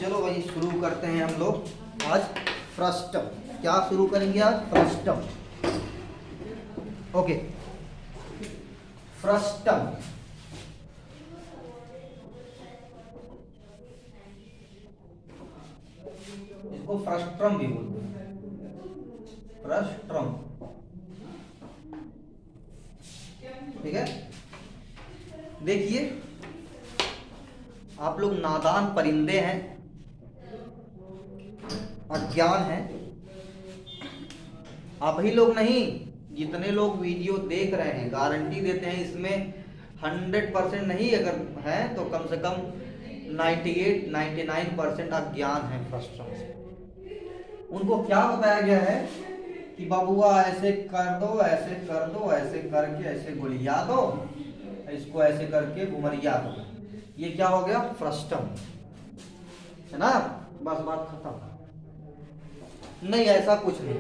चलो भाई शुरू करते हैं हम लोग आज फ्रस्टम। क्या शुरू करेंगे आज? फ्रस्टम। ओके, फ्रस्टम इसको फ्रस्ट्रम भी बोलते हैं, फ्रस्ट्रम। ठीक है, देखिए आप लोग नादान परिंदे हैं, अज्ञान हैं। आप ही लोग नहीं, जितने लोग वीडियो देख रहे हैं गारंटी देते हैं इसमें 100% नहीं अगर है तो कम से कम 98-99% अज्ञान है फ्रस्ट्रम से। उनको क्या बताया गया है कि बाबूआ ऐसे कर दो, ऐसे कर दो, ऐसे करके ऐसे गोलिया दो, इसको ऐसे करके घुमरिया दो। ये क्या हो गया? फ्रस्टम, है ना? बस बात खत्म। नहीं, ऐसा कुछ नहीं।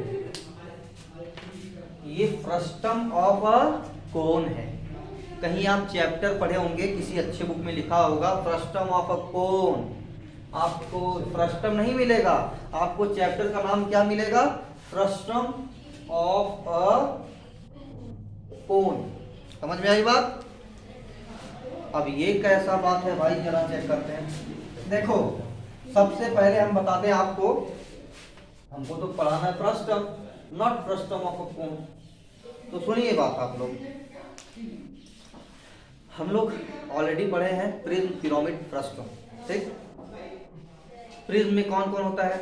ये फ्रस्टम ऑफ अ कोन है। कहीं आप चैप्टर पढ़े होंगे, किसी अच्छे बुक में लिखा होगा फ्रस्टम ऑफ अ कोन। आपको फ्रस्टम नहीं मिलेगा, आपको चैप्टर का नाम क्या मिलेगा? फ्रस्टम ऑफ अ कोन। समझ में आई बात? अब ये कैसा बात है भाई, जरा चेक करते हैं। देखो, सबसे पहले हम बताते हैं आपको, हमको तो पढ़ाना है frustum, not frustum of a cone. तो सुनिए बात आप लोग, हम लोग ऑलरेडी पढ़े हैं प्रिज्म, पिरामिड, फ्रस्टम। ठीक, प्रिज्म में कौन कौन होता है?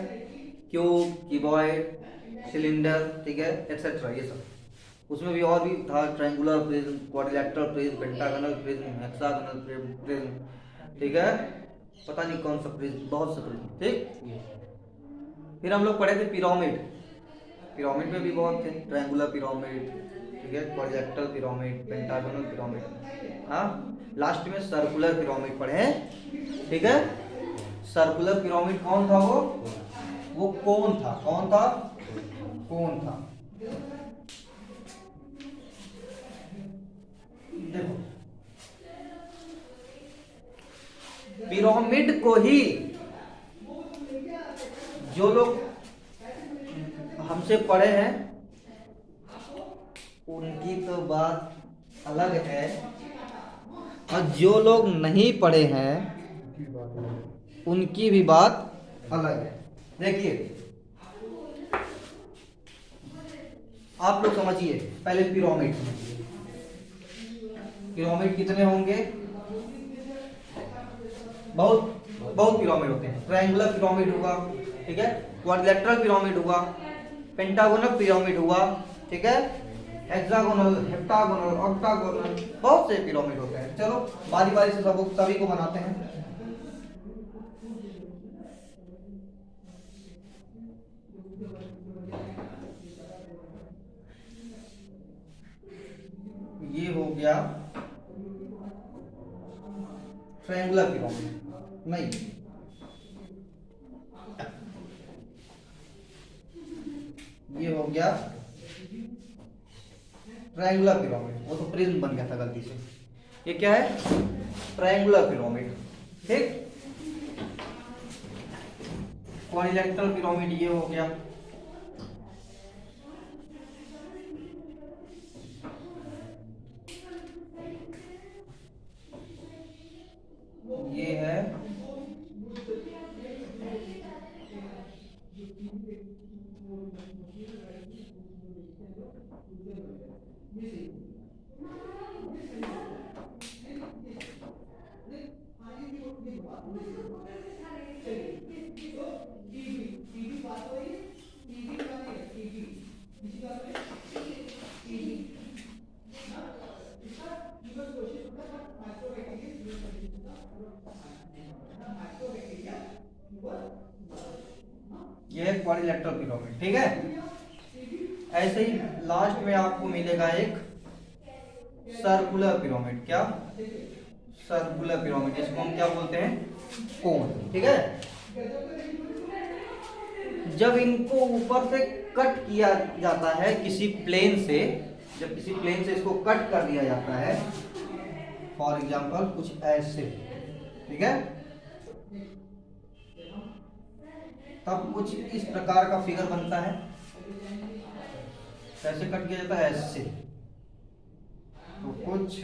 क्यूब, क्यूबॉइड, सिलेंडर, ठीक है, एक्सेट्रा, ये सब। उसमें भी और भी था, triangular prism, quadrilateral prism, pentagonal prism, hexagonal prism, ठीक है, पता नहीं कौन सा प्रिज्म, बहुत से प्रिज्म। ठीक, फिर हम लोग पढ़े थे पिरामिड। पिरामिड में भी बहुत थे, ट्रायंगुलर पिरामिड, ठीक है, क्वाड्रिलेटरल पिरामिड, पेंटागोनल पिरामिड। हाँ, लास्ट में सर्कुलर पिरामिड पढ़े हैं। ठीक है, सर्कुलर पिरामिड कौन था? वो कोन था। कौन था? कोन था। देखो, पिरामिड को ही जो लोग हमसे पढ़े हैं उनकी तो बात अलग है, और जो लोग नहीं पढ़े हैं उनकी भी बात अलग है। देखिए, आप लोग समझिए पहले पिरामिड। पिरामिड कितने होंगे? बहुत बहुत पिरामिड होते हैं। ट्रायंगुलर पिरामिड हुआ, ठीक है, क्वाड्रिलेटरल पिरामिड हुआ, पेंटागोनल पिरामिड हुआ, ठीक है, हेक्सागोनल, हेप्टागोनल, ऑक्टागोनल, बहुत से पिरामिड होते हैं। चलो बारी बारी से सभी को बनाते हैं। ये हो गया ट्रायंगुलर पिरामिड। नहीं, ये हो गया ट्रायंगुलर पिरामिड। वो तो प्रिज्म बन गया था गलती से। ये क्या है? Triangular pyramid. ठीक, क्वाड्रिलेटरल पिरामिड ये हो गया। ये है ये है क्वाड्रिलेटरल पिरामिड। ठीक है, ऐसे ही लास्ट में आपको मिलेगा एक सर्कुलर पिरामिड। क्या? सर्कुलर पिरामिड, इसको हम क्या बोलते हैं? कोन। ठीक है, जब इनको ऊपर से कट किया जाता है किसी प्लेन से, जब किसी प्लेन से इसको कट कर दिया जाता है, फॉर एग्जांपल कुछ ऐसे, ठीक है, तब कुछ इस प्रकार का फिगर बनता है। कैसे कट किया जाता है? ऐसे। तो कुछ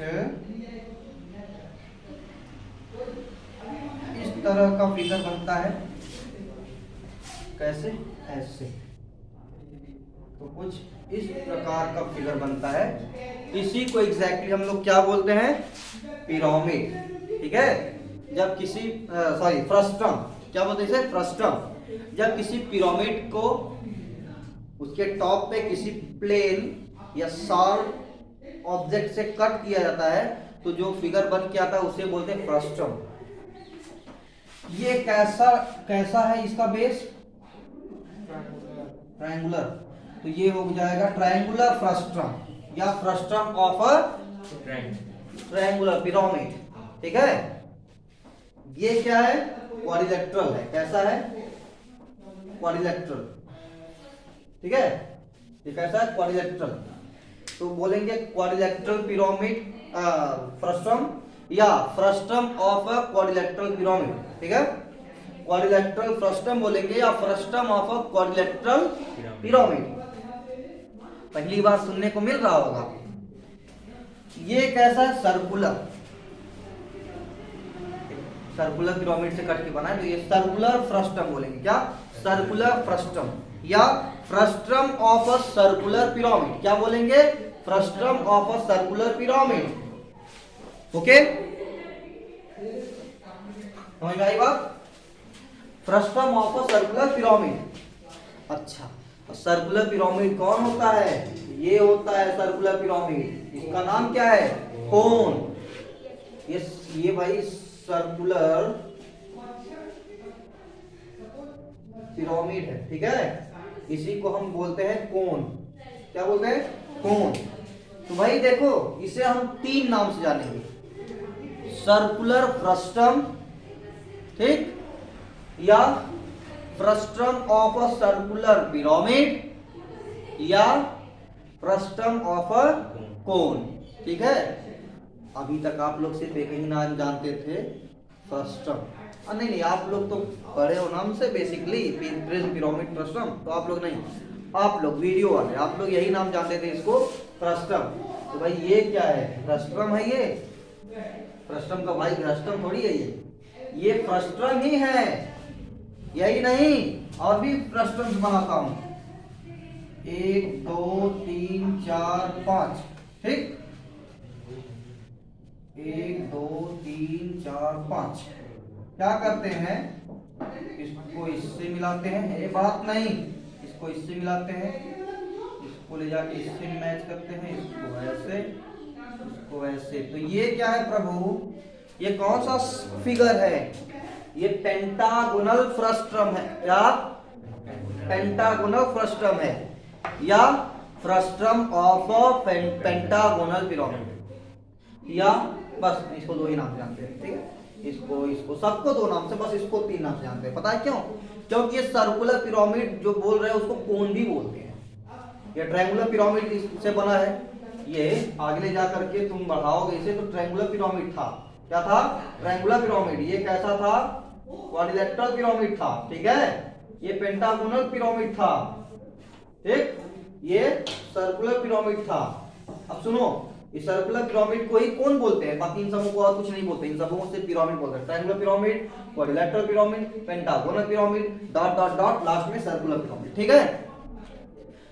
इस तरह का फिगर बनता है। कैसे? ऐसे। तो कुछ इस प्रकार का फिगर बनता है। इसी को एग्जैक्टली हम लोग क्या बोलते हैं? पिरामिड। ठीक है। जब किसी फ्रस्टम, क्या बोलते हैं इसे? फ्रस्टम। जब किसी पिरामिड को उसके टॉप पे किसी प्लेन या शार्प ऑब्जेक्ट से कट किया जाता है तो जो फिगर बन के आता है उसे बोलते हैं फ्रस्टम। ये कैसा है इसका बेस? ट्रायंगुलर। तो ये हो जाएगा ट्रायंगुलर फ्रस्टम या frustum of a triangular pyramid. ठीक है। ये क्या है? क्वाड्रिलेटरल है। कैसा है? क्वाड्रिलेटरल। ठीक है। ये कैसा है? क्वाड्रिलेटरल। तो बोलेंगे क्वाड्रिलेटरल पिरामिड फ्रस्टम या frustum of a quadrilateral pyramid. ठीक है। क्वाड्रिलेटरल फ्रस्टम बोलेंगे या frustum of a quadrilateral pyramid. पहली बार सुनने को मिल रहा होगा। ये कैसा है? सर्कुलर। सर्कुलर पिरामिड से कट के बना है तो ये सर्कुलर फ्रस्टम बोलेंगे। क्या? सर्कुलर फ्रस्टम या frustum of a circular pyramid. क्या बोलेंगे? Frustum of a circular pyramid. Okay, समझ में आई बात? Frustum of a circular pyramid. अच्छा, सर्कुलर पिरामिड कौन होता है? ये होता है सर्कुलर पिरामिड। इसका नाम क्या है? कोन। ये भाई सर्कुलर पिरामिड है। ठीक है। इसी को हम बोलते हैं कोन। क्या बोलते हैं? कोन। तो भाई देखो, इसे हम तीन नाम से जानेंगे। सर्कुलर फ्रस्टम, ठीक, या frustum of a circular pyramid या फ्रस्टम ऑफ अ कोन। ठीक है। अभी तक आप लोग सिर्फ एक ही नाम जानते थे, फ्रस्टम। नहीं, आप लोग तो पढ़े हो नाम से बेसिकली प्रिज्म, पिरामिड, फ्रस्टम। तो आप लोग नहीं, आप लोग वीडियो वाले, आप लोग यही नाम जानते थे इसको, फ्रस्टम। तो भाई ये क्या है? फ्रस्टम है। ये फ्रस्टम का भाई फ्रस्टम थोड़ी है। ये फ्रस्टम ही है। यही नहीं, और भी फ्रस्टम बनाता हूं। 1 2 3 4 5। ठीक, 1 2 3 4 5। क्या करते हैं? इसको इससे मिलाते हैं। ये बात नहीं, इसको इससे मिलाते हैं, इसको ले जाके इससे मैच करते हैं, इसको ऐसे, इसको ऐसे। तो ये क्या है प्रभु? ये कौन सा फिगर है? ये पेंटागोनल फ्रस्टम है। क्या? पेंटागोनल फ्रस्टम है या फ्रस्टम ऑफ पेंटागोनल पिरामिड। या बस इसको दो ही नाम जानते हैं। ठीक है। इसको सबको दो नाम से, बस इसको तीन नाम से जानते हैं। पता है क्यों? क्योंकि ये सर्कुलर पिरामिड जो बोल रहे हैं उसको कोन भी बोलते हैं। ये ट्रायंगुलर पिरामिड इससे बना है। ये आगे जा करके तुम बढ़ाओगे इसे तो ट्रायंगुलर पिरामिड था। क्या था? Triangular pyramid. ये कैसा था? क्वाड्रिलेटरल पिरामिड था। ठीक है। ये पेंटागोनल पिरामिड था। ठीक, ये सर्कुलर पिरामिड था। अब सुनो, इस सर्कुलर पिरामिड को ही कौन बोलते हैं? बाकी इन सबों को और कुछ नहीं बोलते। इन सबों को सिर्फ पिरामिड बोलते हैं। Triangular pyramid, quadrilateral pyramid, pentagonal pyramid, dot dot dot, last में सर्कुलर पिरामिड। ठीक है।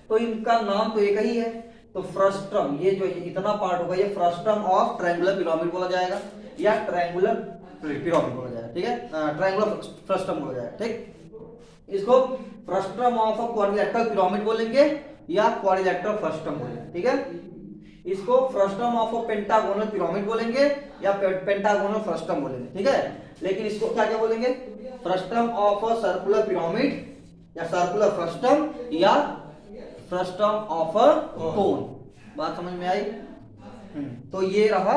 तो इनका नाम तो एक ही है। तो फ्रस्टम, ये जो इतना पार्ट होगा ये फ्रस्टम ऑफ ट्रायंगुलर पिरामिड बोला जाएगा या ट्रायंगुलर पिरामिड बोला जाएगा। ठीक है। ट्रायंगुलर फ्रस्टम बोला जाएगा। ठीक, इसको फ्रस्टम ऑफ क्वाड्रिलेटरल पिरामिड बोलेंगे या क्वाड्रिलेटरल फ्रस्टम बोलेंगे। ठीक है। इसको फ्रस्टम ऑफ पेंटागोनल पिरामिड बोलेंगे या पेंटागोनल फ्रस्टम बोलेंगे। ठीक है। लेकिन इसको क्या क्या बोलेंगे? फ्रस्टम ऑफ सर्कुलर पिरामिड या सर्कुलर फ्रस्टम या फ्रस्टम ऑफ कोन। बात समझ में आई? तो ये रहा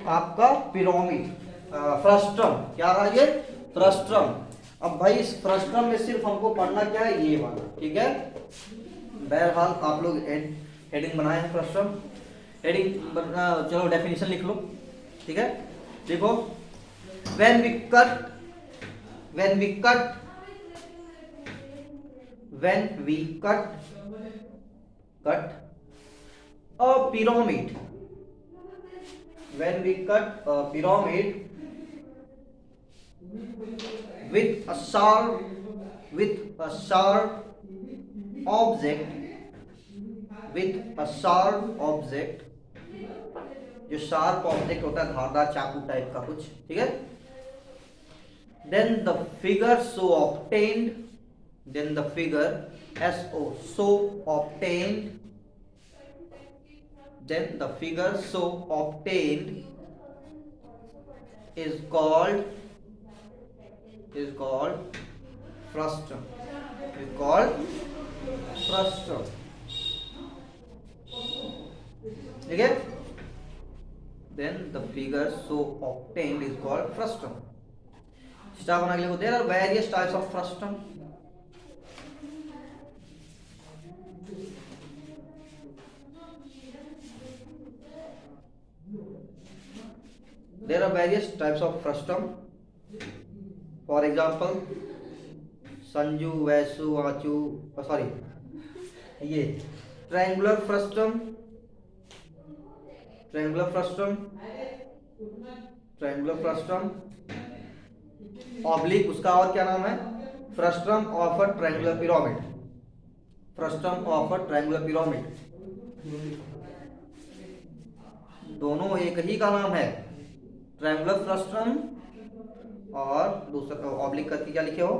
आपका पिरामिड, फ्रस्टम। क्या रहा ये? फ्रस्टम। अब भाई इस फ्रस्टम में सिर्फ हमको पढ़ना क्या है? ये वाला। ठीक है। बहरहाल आप लोग हेडिंग बनाए हैं फ्रस्टम। हेडिंग चलो डेफिनेशन लिख लो। ठीक है। देखो, when we cut when we cut a pyramid, when we cut a pyramid with a sharp object, with a sharp object, जो शार्प ऑब्जेक्ट होता है धारदार चाकू टाइप का कुछ, ठीक है। then the figure so obtained is called frustum, ठीक है। then the figure so obtained is called frustum। Star बना के लिखो, there are various types of frustum। there are various types of frustum, for example Sanju, Vaisu, Achu, sorry ये triangular frustum, oblique, उसका और क्या नाम है, frustum of a triangular pyramid, दोनों एक ही का नाम है, ट्रायंगुलर फ्रस्टम और दूसरा ऑब्लिक करके क्या लिखे हो,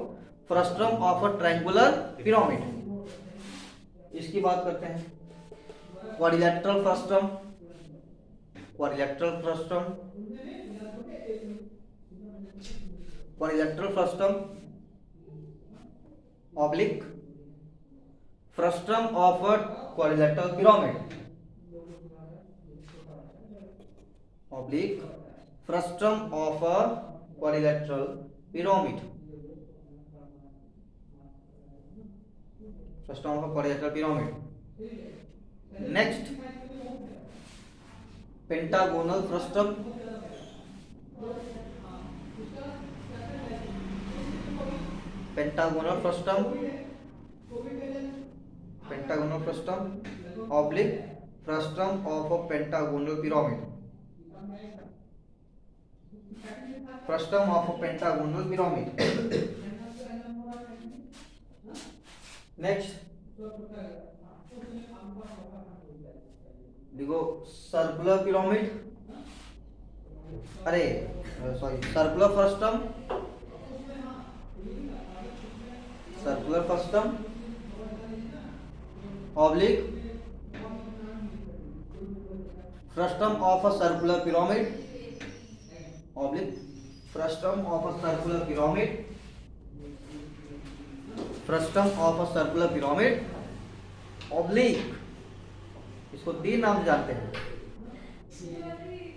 frustum of a triangular pyramid. इसकी बात करते हैं, quadrilateral frustum, oblique frustum of a quadrilateral pyramid, oblique frustum of a quadrilateral pyramid, next pentagonal frustum, oblique frustum of a pentagonal pyramid, next देखो circular pyramid, circular frustum oblique frustum of a circular pyramid, oblique इसको तीन नाम से जानते हैं,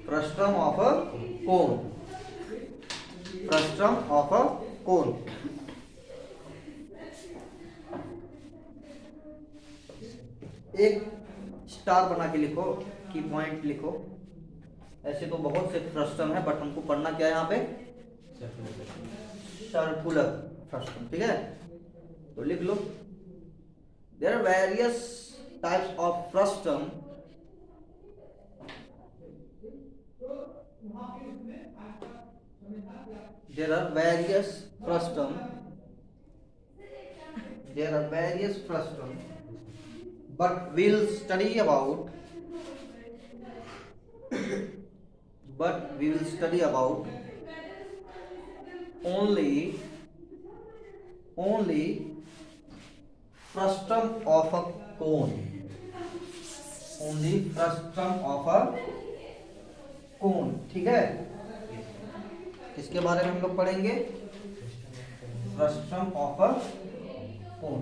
frustum of a कोन, एक star बना के लिखो, की पॉइंट लिखो। ऐसे तो बहुत से फ्रस्टम है, बट हमको पढ़ना क्या है यहाँ पे, सर्कुलर फ्रस्टम, ठीक है। तो लिख लो, there are various types of frustum, but we'll study about only frustum of a cone, ठीक है। इसके बारे में हम लोग पढ़ेंगे, frustum of a cone.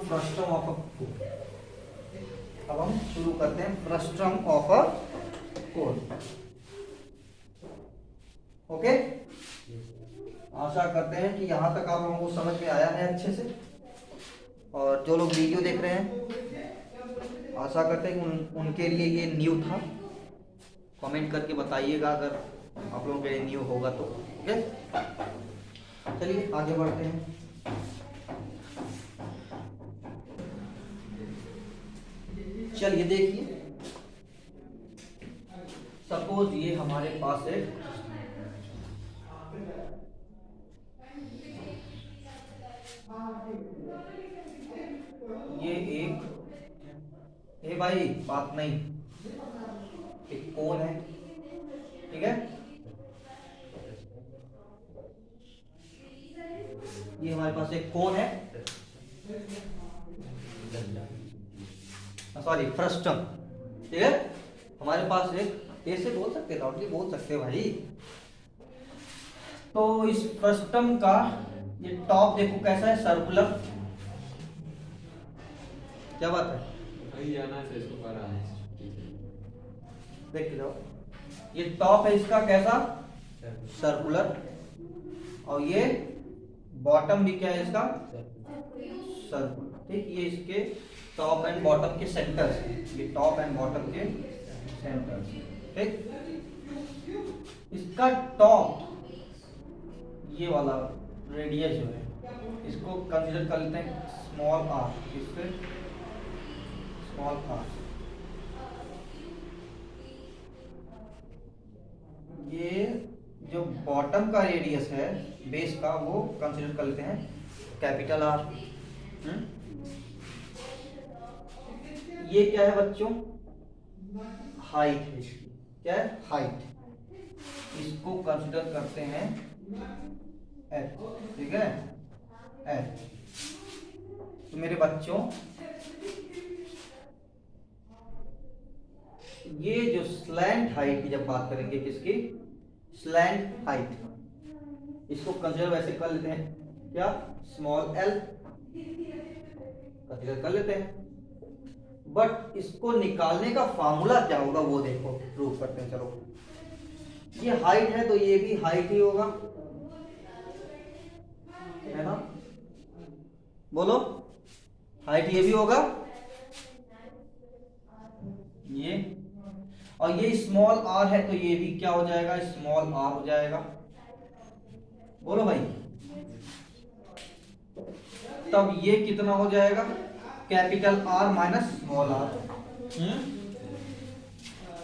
Frustum of a cone, अब हम शुरू करते हैं frustum of a cone. Okay, आशा करते हैं कि यहाँ तक आप लोगों को समझ में आया है अच्छे से। और जो लोग वीडियो देख रहे हैं, आशा करते हैं कि उनके लिए ये न्यू था। कमेंट करके बताइएगा अगर आप लोगों के लिए न्यू होगा तो। ओके, चलिए आगे बढ़ते हैं। चलिए देखिए, सपोज ये हमारे पास है ये एक भाई बात नहीं, एक कोन है, ठीक है। ये हमारे पास एक कोन है, सॉरी फ्रस्टम, ठीक है। हमारे पास एक, ऐसे बोल सकते राउंडली बोल सकते भाई। तो इस फ्रस्टम का ये टॉप देखो कैसा है, सर्कुलर। क्या बात है, देख के जाओ। ये टॉप है इसका कैसा, सर्कुलर, और ये बॉटम भी क्या है इसका, सर्कुलर, ठीक। ये इसके टॉप एंड बॉटम के सेंटर्स हैं, ये टॉप एंड बॉटम के सेंटर्स, ठीक। इसका टॉप ये वाला रेडियस जो है इसको कंसीडर कर लेते हैं स्मॉल आर, इससे स्मॉल आर। ये जो बॉटम का रेडियस है बेस का वो कंसीडर कर लेते हैं कैपिटल आर। ये क्या है बच्चों, हाइट है इसकी, क्या है हाइट, इसको कंसीडर करते हैं एच, ठीक है एच। तो मेरे बच्चों ये जो स्लैंट हाइट की जब बात करेंगे, किसकी, स्लैंट हाइट, इसको कंसीडर वैसे कर लेते हैं क्या, स्मॉल एल कंसीडर कर लेते हैं। बट इसको निकालने का फार्मूला क्या होगा वो देखो, प्रूव करते हैं। चलो ये हाइट है तो ये भी हाइट ही होगा, है ना, बोलो हाइट ये भी होगा ये, और ये स्मॉल आर है तो ये भी क्या हो जाएगा, स्मॉल आर हो जाएगा। बोलो भाई, तब ये कितना हो जाएगा, capital R minus small R.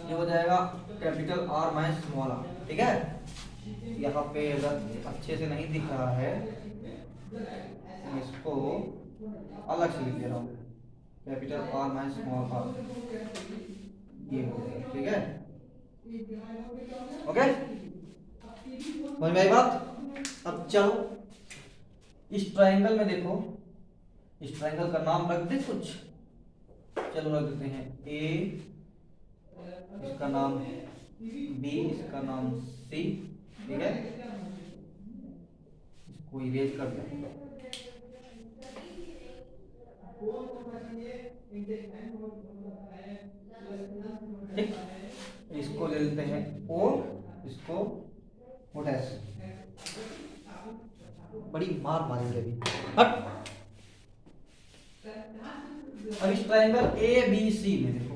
ये हो जाएगा capital R minus small R, ठीक है। यहाँ पे अगर अच्छे से नहीं दिख रहा है मैं इसको अलग से लिख दे रहा हूँ, capital R minus small R, ये हो गया, ठीक है। ओके, समझ में आई बात। अब चलो इस ट्रायंगल में देखो, इस ट्रायंगल का नाम रख दे कुछ, चलो रख देते हैं ए, इसका नाम बी, इसका नाम सी, ठीक है। इसको इरेज कर दें, ठीक। इसको ले लेते हैं ओ, इसको पोटेस, बड़ी मार मारेंगे अभी, हट। अब इस ट्रायंगल ए बी सी में देखो,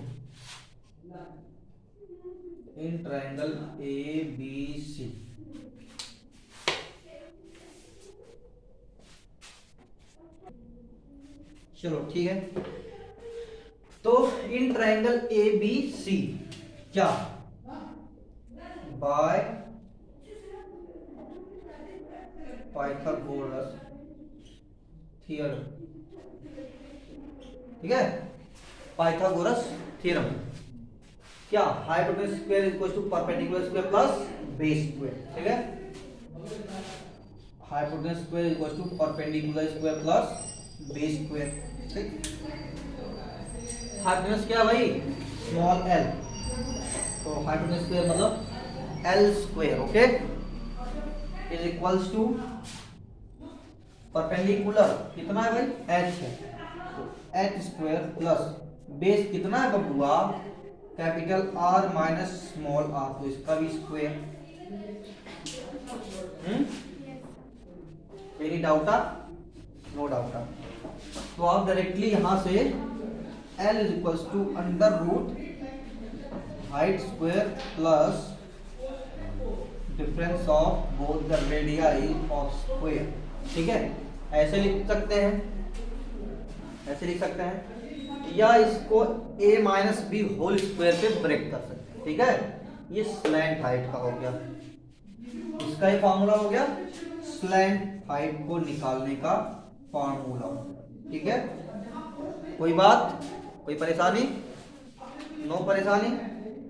in triangle A B C, चलो ठीक है। तो in triangle A B C क्या, बाय पाइथागोरस थ्योरम, ठीक है, पाइथागोरस थ्योरम क्या, hypotenuse square is equal to perpendicular square plus base square, ठीक है। Hypotenuse square is equal to perpendicular square plus base square, ठीक। हाइपोटेनस क्या भाई, small L, तो हाइपोटेनस स्क्वायर मतलब L square, okay, is equals to perpendicular कितना है भाई, एच है, तो एच स्क्वायर प्लस बेस कितना है बबुआ, capital R minus small r, तो इसका भी स्क्वायर। एनी डाउटा, नो डाउटा। तो आप डायरेक्टली यहां से L is equals to under root height square plus difference of both the radii of square, ठीक है। ऐसे लिख सकते हैं, ऐसे लिख सकते हैं, या इसको a minus B whole square पे ब्रेक कर सकते हैं, ठीक है। ये स्लैंट हाइट का हो गया, इसका ही फार्मूला हो गया, स्लैंट हाइट को निकालने का फार्मूला, ठीक है। कोई बात, कोई परेशानी? नो परेशानी।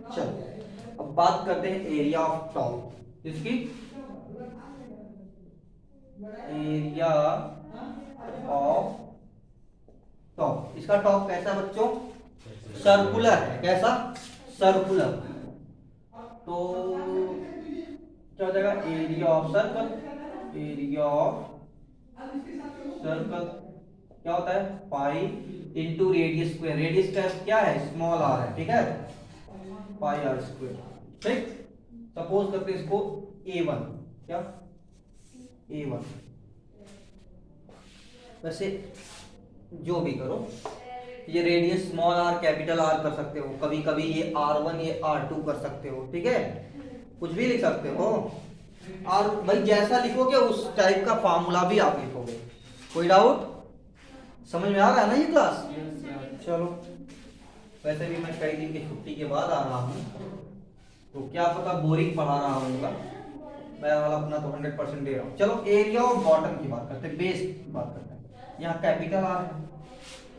चलो अब बात करते हैं एरिया ऑफ टॉप, इसकी एरिया ऑफ टॉप। इसका टॉप कैसा बच्चों? सर्कुलर है। कैसा? सर्कुलर। तो क्या हो जाएगा? Area of circle, area of circle क्या होता है? Pi into radius square. Radius का क्या है? स्मॉल आर है, ठीक है, पाई आर स्क्वायर, ठीक। सपोज करते हैं इसको A1, क्या A1। वैसे जो भी करो, ये radius small are capital R कर सकते हो, कभी कभी ये R1 ये R2 कर सकते हो, ठीक है, कुछ भी लिख सकते हो। और भाई जैसा लिखोगे उस टाइप का फार्मूला भी आप लिखोगे। कोई डाउट? समझ में आ रहा है ना ये क्लास? चलो, वैसे भी मैं कई दिन की छुट्टी के बाद आ रहा हूँ, तो क्या पता बोरिंग पढ़ा रहा हूँ, मैं वाला अपना तो 100% दे रहा हूँ। चलो एरिया ऑफ बॉटम की बात करते हैं, बेस की बात करते हैं। यहाँ कैपिटल आर है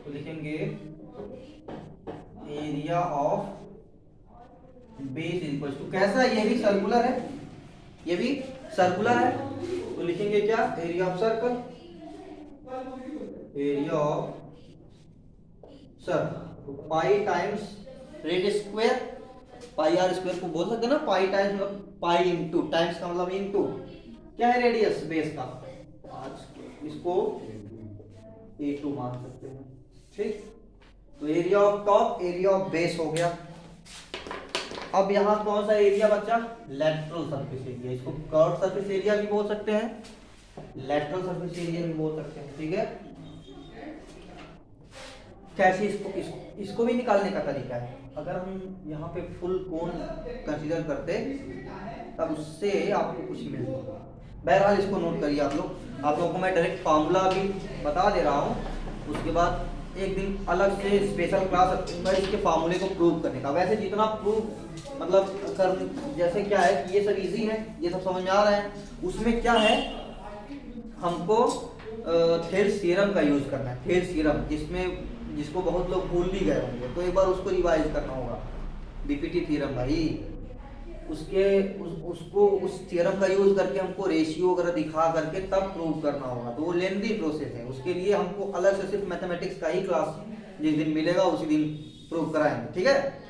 तो लिखेंगे area of base is equal to, कैसा है? ये भी सर्कुलर है, ये भी सर्कुलर है, तो लिखेंगे क्या? Area of circle, area of circle pi times radius square. Pi R square को बोल सकते हैं ना, पाई टाइम्स, मतलब पाई इंटू, टाइम्स का मतलब इंटू, क्या है? रेडियस बेस का, आज इसको A2 मान सकते हैं, ठीक। तो area of top, area of base हो गया। अब यहाँ कौन सा एरिया बचा? Lateral surface area. इसको कर्व सरफेस एरिया भी बोल सकते हैं, लैटरल सरफेस एरिया भी बोल सकते हैं, ठीक है। कैसे इसको भी निकालने का तरीका है। अगर हम यहाँ पे फुल कोन कंसीडर करते तब उससे आपको कुछ मिलता। बहरहाल इसको नोट करिए आप लोगों को मैं डायरेक्ट फार्मूला भी बता दे रहा हूँ, उसके बाद एक दिन अलग से स्पेशल क्लास रखूंगा इसके फार्मूले को प्रूव करने का। वैसे जितना प्रूव मतलब कर, जैसे क्या है कि ये सब इजी है, ये सब समझ में आ रहा है। उसमें क्या है, हमको थेल्स थ्योरम का यूज करना है, थेल्स थ्योरम, जिसको बहुत लोग भूल भी गए होंगे, तो एक बार उसको रिवाइज करना होगा। बीपीटी थ्योरम भाई, उसको उस थ्योरम का यूज करके हमको रेशियो वगैरह दिखा करके तब प्रूव करना होगा, तो वो लेंथी प्रोसेस है। उसके लिए हमको अलग से सिर्फ मैथमेटिक्स का ही क्लास जिस दिन मिलेगा उसी दिन प्रूव कराएंगे, ठीक है।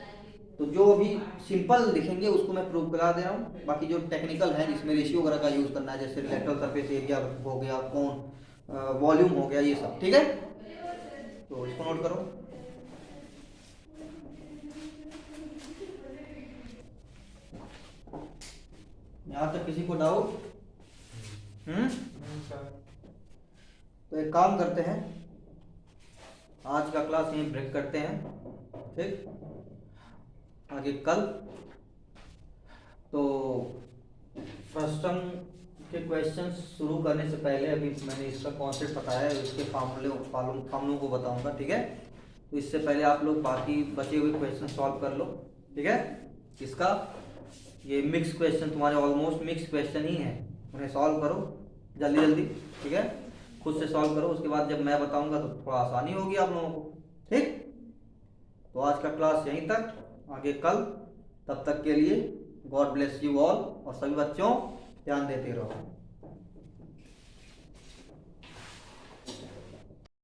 तो जो अभी सिंपल लिखेंगे उसको मैं प्रूव करा दे रहा हूँ, बाकी जो टेक्निकल है जिसमें रेशियो वगैरह का यूज करना है, जैसे लैटरल सरफेस एरिया हो गया, कौन वॉल्यूम हो गया, ये सब, ठीक है। तो इसको नोट करो। यहाँ तक किसी को डाउट? तो एक काम करते हैं, आज का क्लास यहीं ब्रेक करते हैं, ठीक। आगे कल तो फ्रस्टम के क्वेश्चंस शुरू करने से पहले अभी मैंने इसका कॉन्सेप्ट बताया है, इसके फार्मूलों को बताऊंगा, ठीक है। तो इससे पहले आप लोग बाकी बचे हुए क्वेश्चन सॉल्व कर लो, ठीक है। इसका ये मिक्स क्वेश्चन तुम्हारे ऑलमोस्ट मिक्स क्वेश्चन ही हैं, उन्हें सॉल्व करो जल्दी जल्दी, ठीक है। खुद से सॉल्व करो, उसके बाद जब मैं बताऊंगा तो थोड़ा आसानी होगी आप लोगों को, ठीक। तो आज का क्लास यहीं तक, आगे कल। तब तक के लिए गॉड ब्लेस यू ऑल, और सभी बच्चों ध्यान देते रहो।